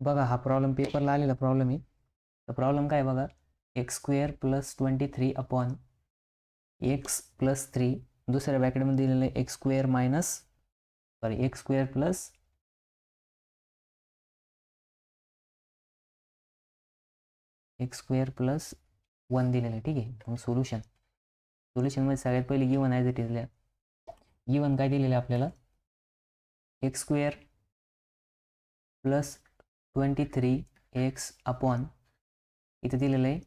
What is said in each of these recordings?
बघा हा प्रॉब्लेम पेपरला आलेला प्रॉब्लेम आहे. तर प्रॉब्लेम काय बघा, x square plus 23 upon x plus 3 दुसऱ्या ब्रॅकेटमध्ये दिलेलं आहे x square plus x square plus 1 दिलेलं आहे. ठीक आहे. मग सोल्युशनमध्ये सगळ्यात पहिले गिवन ॲज इट इज लिहा. गिवन काय दिलेलं आहे आपल्याला, x square plus 23 x upon इथं दिलेलं आहे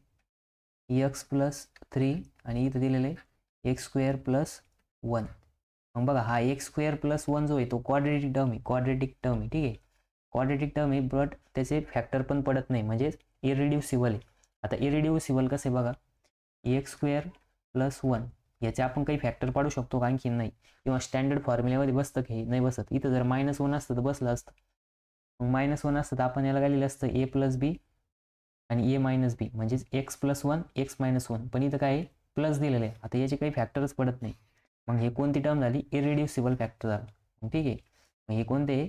एक्स प्लस 3 आणि इथं दिलेलं आहे एक्स स्क्वेअर प्लस 1. मग बघा हा एक्स स्क्वेअर प्लस 1 जो आहे तो क्वाड्रेटिक टर्म आहे. ठीक आहे. क्वाड्रेटिक टर्म आहे, बट त्याचे फॅक्टर पण पडत नाही, म्हणजे इरिड्युसिबल आहे. आता इरिड्युसिबल कसं आहे बघा, एक्स स्क्वेअर प्लस 1 याचे आपण काही फॅक्टर पाडू शकतो का, आणखी नाही. किंवा स्टँडर्ड फॉर्म्युल्यामध्ये बसतं की नाही बसत. इथं जर -1 असतं तर बसलं असतं. मग -1 असतं तर आपण याला काय लिहिलं असतं, ए प्लस बी आणि ए मायनस बी, म्हणजेच एक्स प्लस 1 एक्स मायनस 1. पण इथं काय प्लस दिलेलं आहे. आता याचे काही फॅक्टरच पडत नाही. मग हे कोणती टर्म झाली, इरिड्युसिबल फॅक्टर झालं. ठीक आहे. मग हे कोणते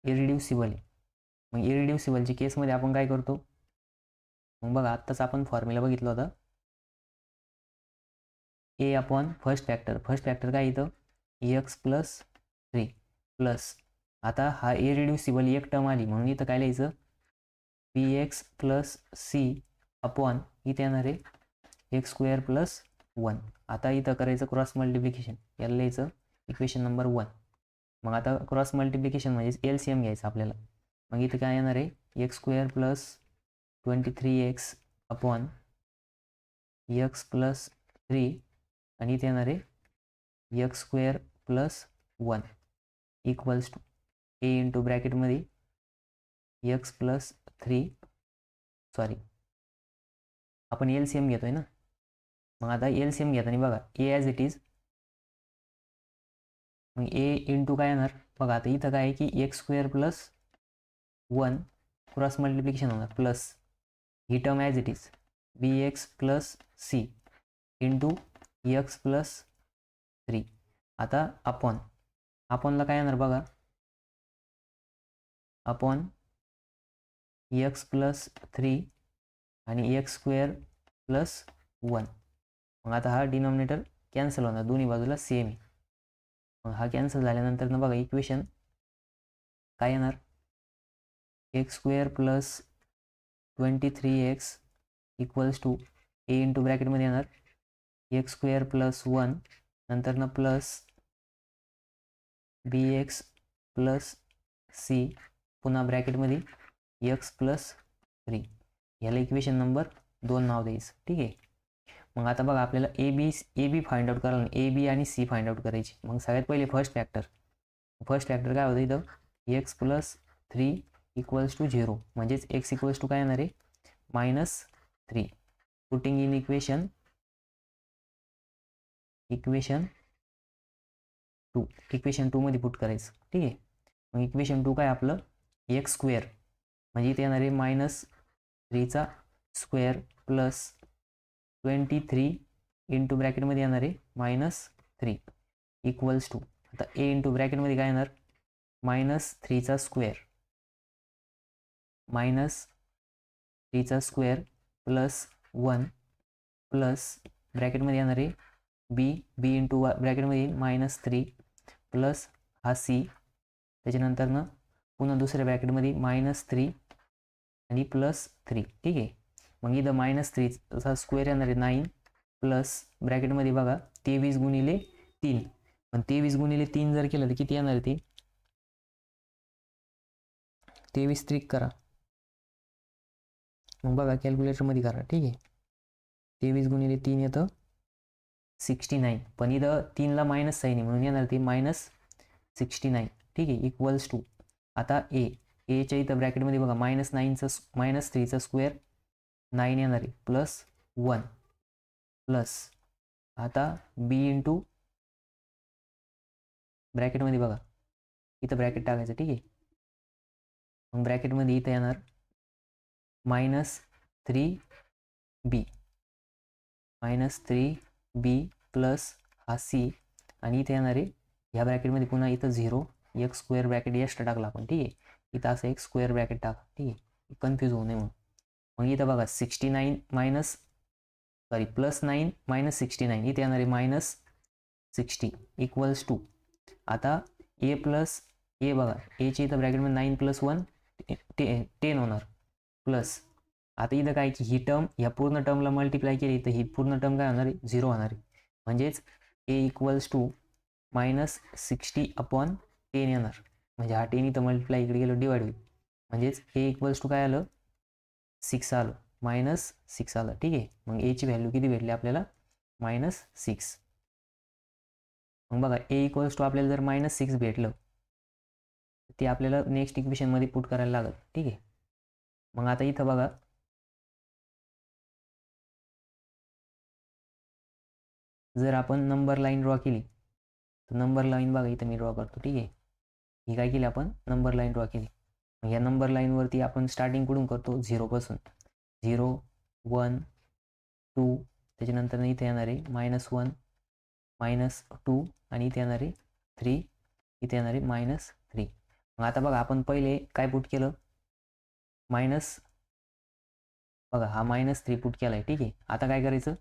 इरिड्युसिबल आहे. मग इरिड्युसिबलच्या केसमध्ये आपण काय करतो, मग बघा आत्ताच आपण फॉर्म्युला बघितला होता, ए अपॉन फर्स्ट फॅक्टर काय इथं एक्स प्लस 3 प्लस, आता हा इरिड्युसिबल एक टर्म आली म्हणून इथं काय लिहायचं, P X plus C upon इथे येणार आहे एक्स स्क्वेअर प्लस 1. आता इथं करायचं क्रॉस मल्टिप्लिकेशन, याला लिहायचं इक्वेशन नंबर 1. मग आता क्रॉस मल्टिप्लिकेशन म्हणजेच LCM घ्यायचं आपल्याला. मग इथं काय येणार आहे, x square plus 23x upon x plus 3 आणि इथे येणार आहे x square plus 1 equals to a into ब्रॅकेटमध्ये एक्स प्लस 3, सॉरी आपण LCM घेतोय ना. मग आता LCM घेताना बघा ए ॲज इट इज, मग ए इंटू काय येणार बघा, आता इथं काय आहे की x square plus 1 cross multiplication होणार प्लस ही term as it is b x plus c into x plus 3. आता अपॉनला काय येणार बघा, अपॉन एक्स प्लस 3 आणि एक्स स्क्वेअर प्लस 1. मग आता हा डिनॉमिनेटर कॅन्सल होणार, दोन्ही बाजूला सेम आहे. मग हा कॅन्सल झाल्यानंतर ना बघा इक्वेशन काय येणार, x square plus 23x equals to a into ब्रॅकेटमध्ये येणार एक्स स्क्वेअर प्लस 1 नंतर ना plus b x plus c पुन्हा ब्रॅकेटमध्ये एक्स प्लस 3. याला इक्वेशन नंबर 2 नाव द्यायचं. ठीक आहे. मग आता बघा आपल्याला ए बी फाइंड आउट करायला, ए बी आणि सी फाइंड आउट करायची. मग सगळ्यात पहिले फर्स्ट फॅक्टर काय होतं इथं, एक्स प्लस 3 इक्वल्स टू 0, म्हणजेच एक्स इक्वल्स टू काय येणार आहे -3. पुटिंग इन इक्वेशन 2 मध्ये पुट करायचं. ठीक आहे. मग इक्वेशन 2 काय आपलं, एक्स स्क्वेअर म्हणजे इथे येणार आहे -3चा स्क्वेअर प्लस 23 इंटू ब्रॅकेटमध्ये येणार आहे -3 इक्वल्स टू, आता ए इंटू ब्रॅकेटमध्ये काय येणार -3चा स्क्वेअर प्लस 1 प्लस ब्रॅकेटमध्ये येणार आहे बी इंटू ब्रॅकेटमध्ये -3 प्लस हा सी, त्याच्यानंतरनं पुन्हा दुसऱ्या ब्रॅकेटमध्ये -3 आणि प्लस 3. ठीक आहे. मग इथं -3चा स्क्वेअर येणार आहे 9 प्लस ब्रॅकेटमध्ये बघा 23 गुणिले 3. पण 23 गुणिले 3 जर केलं तर किती येणार आहे, ते 23 त्रिक करा. मग बघा कॅल्क्युलेटरमध्ये करा. ठीक आहे. 23 गुणिले 3 येतं 69, पण इथं 3ला मायनस साईन आहे म्हणून येणार ते -69. ठीक आहे. इक्वल्स टू, आता एच्या इथं ब्रॅकेटमध्ये बघा -3चा स्क्वेअर 9 येणार आहे प्लस 1 प्लस आता बी इंटू ब्रॅकेटमध्ये बघा इथं ब्रॅकेट टाकायचं. ठीक आहे. मग ब्रॅकेटमध्ये इथं येणार -3b प्लस हा सी आणि इथे येणार आहे ह्या ब्रॅकेटमध्ये पुन्हा इथं 0 एक्स स्क्वेअर ब्रॅकेट एक्स्ट्रा टाकला आपण. ठीक आहे. इथं असं एक स्क्वेअर ब्रॅकेट टाका, ठीक आहे, कन्फ्यूज होऊ नये म्हणून. मग इथं बघा 69 मायनस +9 मायनस 69, इथे येणार आहे -60 इक्वल्स टू, आता ए प्लस ए बघा, एची इथं ब्रॅकेटमध्ये 9 + 1 10 होणार, प्लस आता इथं काय की ही टर्म ह्या पूर्ण टर्मला मल्टिप्लाय केली तर ही पूर्ण टर्म काय होणार आहे 0 होणार आहे, म्हणजेच ए इक्वल्स टू -60/10 येणार. म्हणजे हा 10 इथं मल्टिप्लाय इकडे गेलो डिवाइड होईल, म्हणजेच ए इक्वल्स टू काय आलं 6 आलं, -6 आलं, ठीक आहे. मग एची व्हॅल्यू किती भेटली आपल्याला -6. मग बघा ए इक्वल्स टू आपल्याला जर -6 भेटलं ते आपल्याला नेक्स्ट इक्वेशनमध्ये पुट करायला लागेल, ठीक आहे. मग आता इथं बघा जर आपण नंबर लाईन ड्रॉ केली तर नंबर लाईन बघा इथं मी ड्रॉ करतो, ठीक आहे. ही काय केली आपण नंबर लाईन ड्रॉ केली. मग या नंबर लाईनवरती आपण स्टार्टिंग कुठून करतो 0 पासून, 0 1 2, त्याच्यानंतर इथे येणार आहे -1 -2 आणि इथे येणार आहे 3, इथे येणार आहे -3. मग आता बघा आपण पहिले काय पुट केलं बघा हा -3 पुट केला आहे, ठीक आहे. आता काय करायचं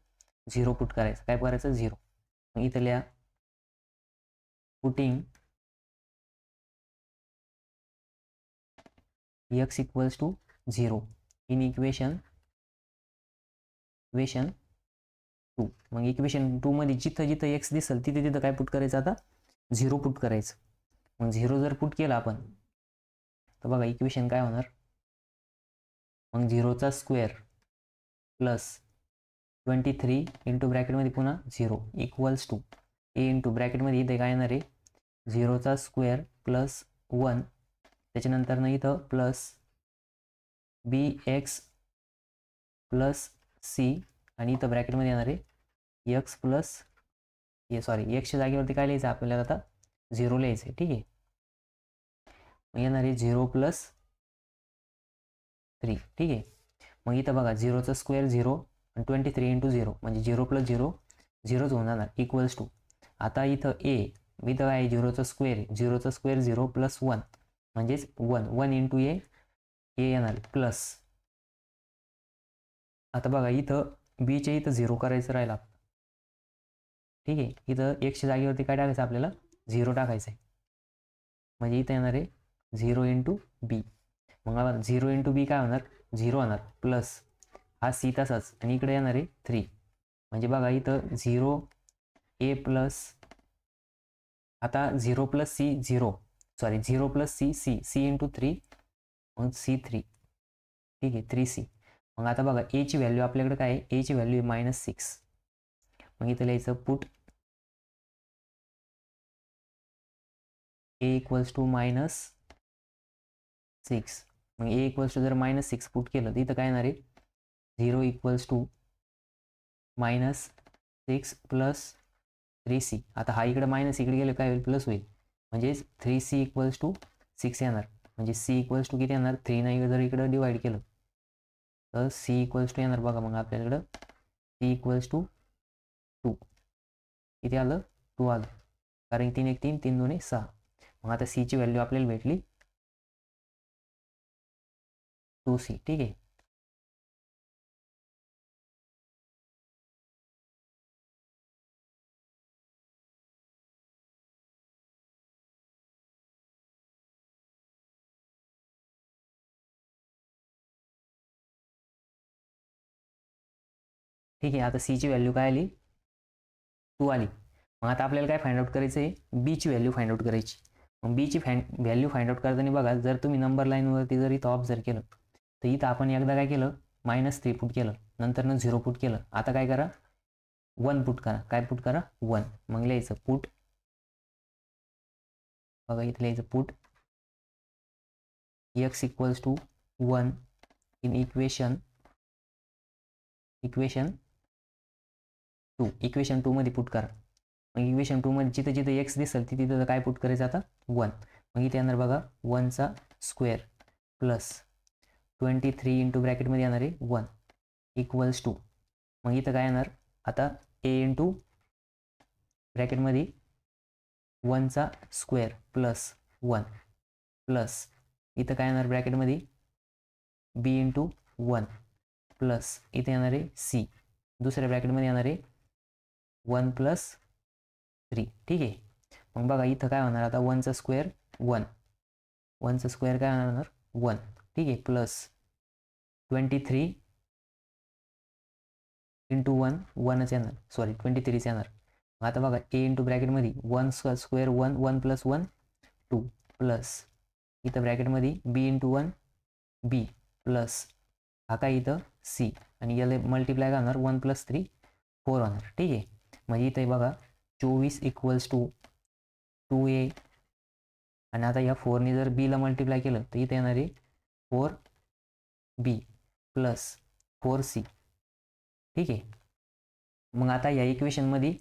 0 पुट करायचं, काय करायचं 0. मग इथं लिहा putting x equals to 0 in equation 2. मग इक्वेशन 2 मध्ये जिथं जिथं x दिसेल तिथे तिथं काय पुट करायचं आता 0 पुट करायचं. मग 0 जर पुट केला आपण तर बघा इक्वेशन काय होणार, मग 0चा स्क्वेअर प्लस 23 इंटू ब्रॅकेटमध्ये पुन्हा 0 इक्वल्स टू ए इंटू ब्रॅकेटमध्ये इथे काय येणार आहे 0चा स्क्वेअर प्लस 1, त्याच्यानंतर इथं प्लस bx प्लस c आणि इथं ब्रॅकेटमध्ये येणार आहे x प्लस एक्सच्या जागेवरती काय लिहायचं आपल्याला आता 0 लिहायचं आहे, ठीक आहे. मग येणार आहे 0 + 3, ठीक आहे. मग इथं बघा 0चा स्क्वेअर 0 आणि 23 इंटू 0 म्हणजे 0 + 0 0च होऊन जाणार इक्वल्स टू, आता इथं इथं आहे 0चा स्क्वेअर आहे, 0चा स्क्वेअर 0 + 1 म्हणजेच 1 इंटू ए येणार प्लस, आता बघा इथं बीच्या इथं 0 करायचं राहिला, ठीक आहे. इथं एक्सच्या जागेवरती काय टाकायचं आपल्याला 0 टाकायचं आहे, म्हणजे इथं येणार आहे 0 इंटू बी. मग 0 इंटू बी काय होणार 0 होणार, प्लस हा सी तसाच आणि इकडे येणार आहे 3, म्हणजे बघा इथं 0 ए प्लस, आता 0 + सी 0 सी इंटू 3 मग C3, ठीक आहे 3C. मग आता बघा एची व्हॅल्यू आपल्याकडे काय आहे, एची व्हॅल्यू आहे -6. मग इथं लिहायचं पुट ए इक्वल्स टू -6. मग ए इक्वल्स टू जर -6 पुट केलं तर इथं काय येणार आहे 0 इक्वल्स टू -6 प्लस 3C. आता हा इकडे मायनस इकडे गेलं काय होईल प्लस होईल, म्हणजेच 3C इक्वल्स टू 6 येणार, म्हणजे C इक्वल्स टू किती येणार 3 नाही जर इकडं डिवाइड केलं तर C इक्वल्स टू येणार बघा, मग आपल्याकडं C इक्वल्स टू 2, किती आलं 2 आलं, कारण 3 1 3 3 2 6. मग आता C ची व्हॅल्यू आपल्याला भेटली 2C, ठीक आहे. ठीक आहे, आता C ची व्हॅल्यू काय आली 2 आली. मग आता आपल्याला काय फाइंड आउट करायचं आहे, B ची व्हॅल्यू फाइंड आउट करायची. मग B ची व्हॅल्यू फाइंड आउट करताना बघा जर तुम्ही नंबर लाईनवरती जर इथं ऑब्झर्व केलं तर इथं आपण एकदा काय केलं -3 पुट केलं, नंतर 0 पुट केलं. आता काय करा 1 पुट करा, काय पुट करा 1. मग लिहायचं पुट, बघा इथं लिहायचं put x equals to 1 in equation 2. Equation 2 मध्ये पुट करा. मग इक्वेशन 2 मध्ये जिथं जिथं x दिसेल तिथं काय पुट करायचं आता 1. मग इथे येणार बघा 1चा स्क्वेअर प्लस 23 इंटू ब्रॅकेटमध्ये येणार आहे 1 इक्वल्स टू, मग इथं काय येणार आता a इंटू ब्रॅकेटमध्ये 1चा स्क्वेअर प्लस 1 प्लस इथं काय येणार ब्रॅकेटमध्ये बी इंटू 1 प्लस इथे येणार आहे सी, दुसऱ्या ब्रॅकेटमध्ये येणार आहे 1 प्लस 3. ठीक आहे. मग बघा इथं काय होणार आता 1चा स्क्वेअर 1, 1चा स्क्वेअर काय होणार 1. ठीक आहे. प्लस 23 इंटू 1 1च येणार, सॉरी 23च येणार. आता बघा ए इंटू ब्रॅकेटमध्ये 1 स्क्वेअर 1, 1 प्लस 1 2 प्लस इथं ब्रॅकेटमध्ये बी इंटू 1 बी प्लस हा काय इथं सी आणि याला मल्टिप्लाय काय होणार 1 प्लस 3 4 होणार. ठीक आहे. म्हणजे इथे बघा 24 इक्वल्स टू 2a आणि आता या 4ने जर बीला मल्टिप्लाय केलं तर इथे येणार आहे 4b प्लस 4c. ठीक आहे. मग आता या इक्वेशनमध्ये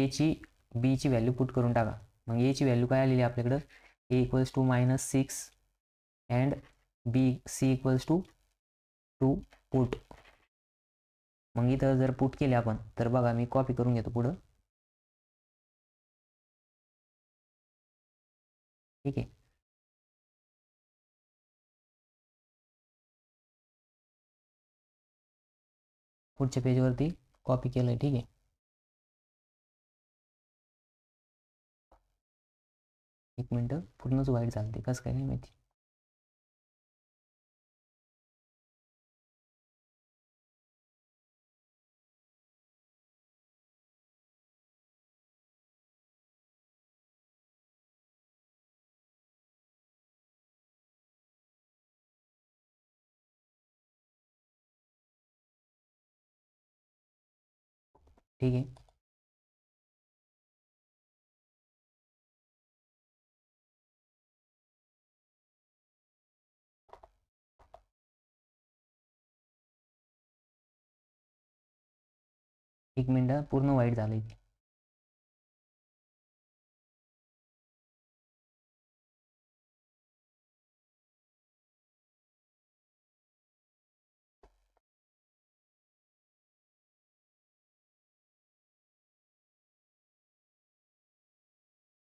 एची बीची व्हॅल्यू पुट करून टाका. मग एची व्हॅल्यू काय आलेली आहे आपल्याकडं a equals to -6 and b c equals to 2 put. मग इथं जर पुट केले आपण तर बघा मी कॉपी करून घेतो पुढं. ठीक आहे. पुढच्या पेजवरती कॉपी केलं आहे. ठीक आहे. एक मिनटं, पूर्णच वाईट झालं ते, कसं काय नाही माहिती. ठीक आहे. एक मिनटं, पूर्ण वाईट झालंय ते.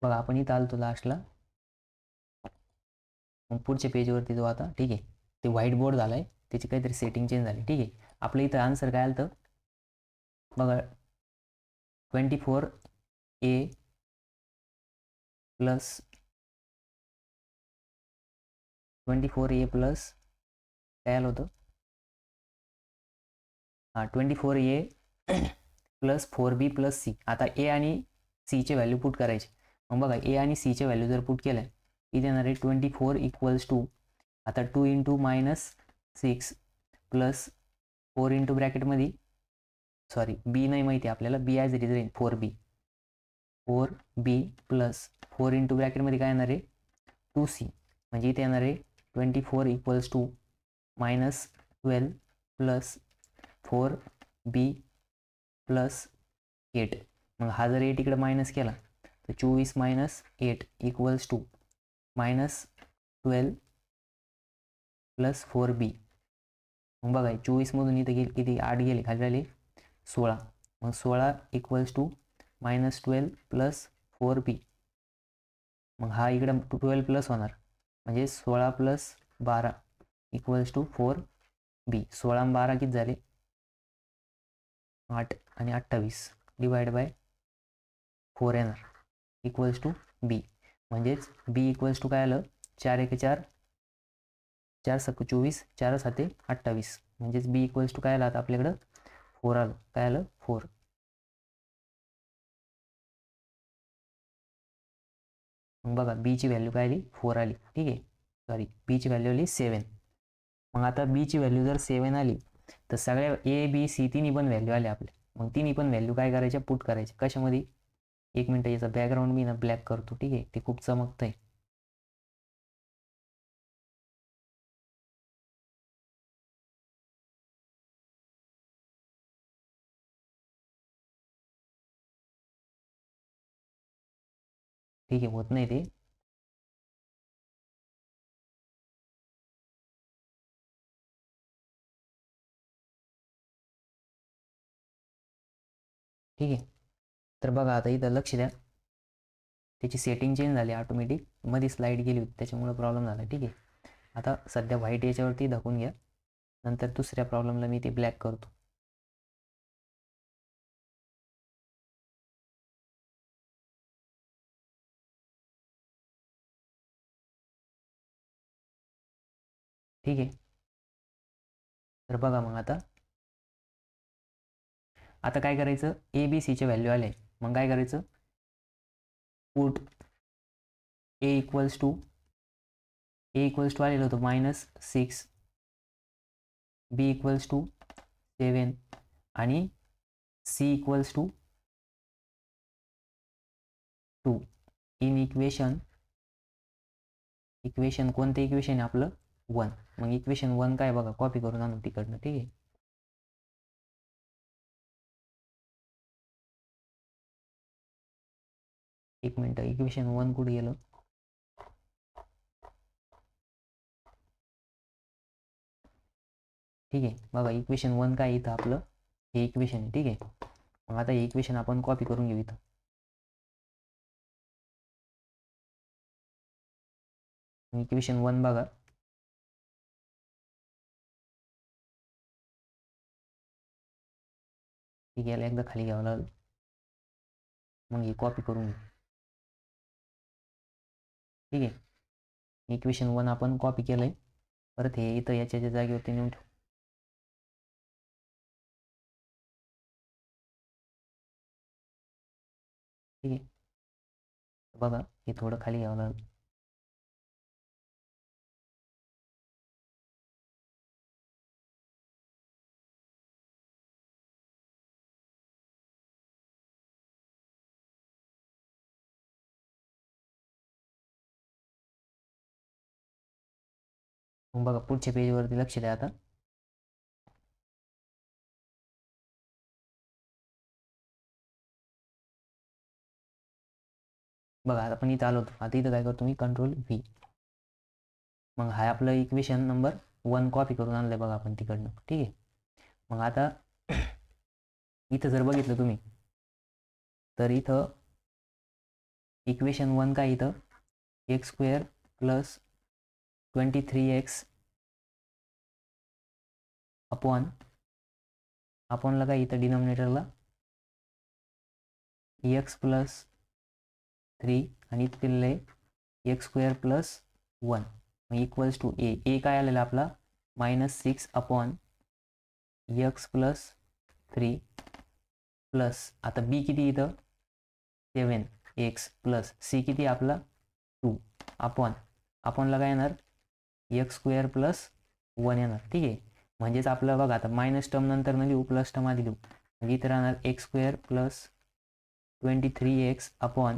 बघा आपण इथं आलतो लास्टला. मग पुढच्या पेजवरती जो आता ठीक आहे ते व्हाईट बोर्ड झालाय, त्याची काहीतरी सेटिंग चेंज झाली. ठीक आहे. आपलं इथं आन्सर काय आलं तर बघा 24a प्लस 24a प्लस काय आलं होतं 24a plus 4b plus C. आता ए आणि सीचे व्हॅल्यू पुट करायचे. मग बघा ए आणि सीचे व्हॅल्यू जर पुट केल्या इथे येणार आहे 24 इक्वल्स टू आता 2 इंटू -6 प्लस 4 इंटू ब्रॅकेटमध्ये सॉरी बी नाही माहिती आपल्याला, बी ॲज इट इज राहील 4b प्लस 4 इंटू ब्रॅकेटमध्ये काय येणार आहे 2c. म्हणजे इथे येणार आहे 24 equals to -12 plus 4b plus 8. मग हा जर 8 इकडे मायनस केला तर 24 - 8 इक्वल्स टू -12 प्लस 4b. मग बघा 24मधून इथे गेले किती 8 गेले, खाली राहिले 16. मग 16 इक्वल्स टू -12 प्लस 4b. मग हा इकडं 12 प्लस होणार म्हणजे 16 प्लस 12 इक्वल्स टू 4b. 16 आणि 12 किती झाले 8 आणि 28 डिवाइड बाय 4 येणार इक्वल्स टू बी. म्हणजेच बी इक्वल्स टू काय आलं 4 1 4 4 7 24 4 7 28. म्हणजेच बी इक्वल्स टू काय आलं आता आपल्याकडं 4 आलं. काय आलं 4. मग बघा बीची व्हॅल्यू काय आली 4 आली. ठीक आहे. सॉरी बीची व्हॅल्यू आली 7. मग आता बीची व्हॅल्यू जर 7 आली तर सगळ्या ए बी सी तिन्ही पण व्हॅल्यू आल्या आपल्या. मग तिन्ही पण व्हॅल्यू काय करायच्या पुट करायच्या कशामध्ये. एक मिनटं याचा बॅकग्राऊंड मी ना ब्लॅक करतो. ठीक आहे. ते खूप चमकतंय. ठीक आहे. होत नाही ते. ठीक आहे. तर बघा आता इथं लक्ष द्या, त्याची सेटिंग चेंज झाली ऑटोमॅटिक. मध्ये स्लाईड गेली होती त्याच्यामुळे प्रॉब्लेम झाला. ठीक आहे. आता सध्या व्हाईट याच्यावरती दाखवून घ्या, नंतर दुसऱ्या प्रॉब्लेमला मी ते ब्लॅक करतो. ठीक आहे. तर बघा मग आता काय करायचं, ए बी सीचे व्हॅल्यू आले, मग काय करायचं, पुट ए इक्वल्स टू आलेलं होतं -6, बी इक्वल्स टू 7 आणि C equals to 2 in equation कोणतं इक्वेशन आहे आपलं 1. मग इक्वेशन 1 काय बघा, कॉपी करून आणू तिकडनं. ठीक आहे. एक मिनिट, इक्वेशन 1 कुठे गेलं, ठीक आहे. बघा इक्वेशन 1 काय इथं आपलं हे इक्वेशन आहे. ठीक आहे. मग आता हे इक्वेशन आपण कॉपी करून घेऊ इथं. इक्वेशन 1 बघा, ठीक आहे, याला एकदा खाली घ्यावं लागेल, मग हे कॉपी करून घेऊ. ठीक आहे. इक्वेशन 1 आपण कॉपी केलंय, परत हे इथं याच्या जागेवरती नेऊन ठेवू. ठीक आहे. बघा हे थोडं खाली घ्यावं लागेल. मग बघा पुढच्या पेजवरती लक्ष द्या आता. बघा आता आपण इथं आलो होतो, आता इथं काय करतो मी, कंट्रोल व्ही. मग हा आपलं इक्वेशन नंबर 1 कॉपी करून आणलंय बघा आपण तिकडनं. ठीक आहे. मग आता इथं जर बघितलं तुम्ही, तर इथं इक्वेशन 1 काय, इथं x² + 23x अपॉनला काय, इथं डिनॉमिनेटरला x + 3 आणि इथं दिलेलं आहे x² + 1 इक्वल्स टू ए काय आलेला आपला -6 अपॉन x + 3 प्लस आता बी किती इथं 7x प्लस सी किती आपला 2 अपॉनला काय येणार x² + 1 येणार. ठीक आहे. म्हणजेच आपलं बघा आता मायनस टर्म नंतर न लिहू, प्लस टर्म आधी लिहू, म्हणजे इथं राहणार x² + 23x अपॉन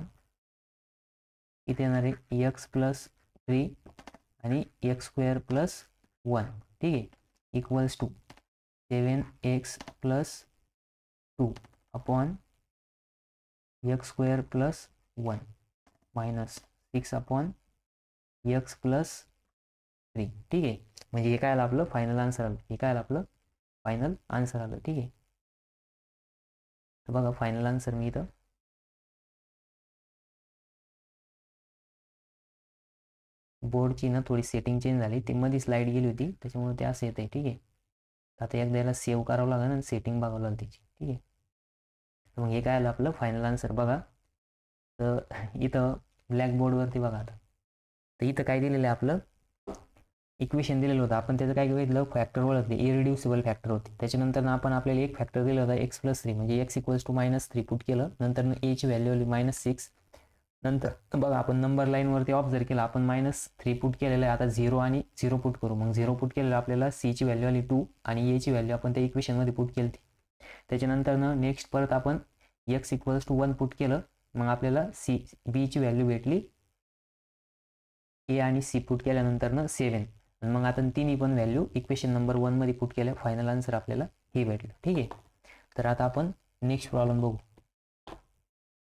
इथे येणार आहे x + 3 आणि x² + 1. ठीक आहे. Equals to 7x + 2 upon x² + 1 minus 6 upon x + 3. ठीक आहे. म्हणजे हे काय आलं आपलं फायनल आन्सर आलं, हे काय आलं आपलं फायनल आन्सर आलं. ठीक आहे. तर बघा फायनल आन्सर मी इथं बोर्डची ना थोडी सेटिंग चेंज झाली, ते मध्ये स्लाईड गेली होती त्याच्यामुळे ते असं येतंय. ठीक आहे. आता एकदा याला सेव्ह करावं लागेल आणि सेटिंग बघावं लागेल त्याची. ठीक आहे. मग हे काय आलं आपलं फायनल आन्सर बघा. तर इथं ब्लॅकबोर्डवरती बघा आता, तर इथं काय दिलेलं आहे आपलं इक्वेशन दिलेलं होतं, आपण त्याचं काय घेतलं फॅक्टर ओळखले, इरिड्युसिबल फॅक्टर होते. त्याच्यानंतर आपण आपल्याला एक फॅक्टर दिलं होता x + 3 म्हणजे x = -3 पुट केलं, नंतर a ची व्हॅल्यू आली -6. नंतर बघा आपण नंबर लाईनवरती ऑब्झर्व केला, आपण -3 पुट केलेलं आहे. आता 0 आणि 0 पुट करू, मग 0 पुट केलेलं आपल्याला c ची व्हॅल्यू आली 2 आणि a ची व्हॅल्यू आपण त्या इक्वेशनमध्ये पुट केली. त्याच्यानंतर नेक्स्ट परत आपण x = 1 पुट केलं, मग आपल्याला b ची व्हॅल्यू भेटली, a आणि c पुट केल्यानंतर 7. मग आता तिन्ही पण व्हॅल्यू इक्वेशन नंबर 1 मध्ये पुट केल्या, फायनल आन्सर आपल्याला हे भेटलं. ठीक आहे. तर आता आपण नेक्स्ट प्रॉब्लेम बघू.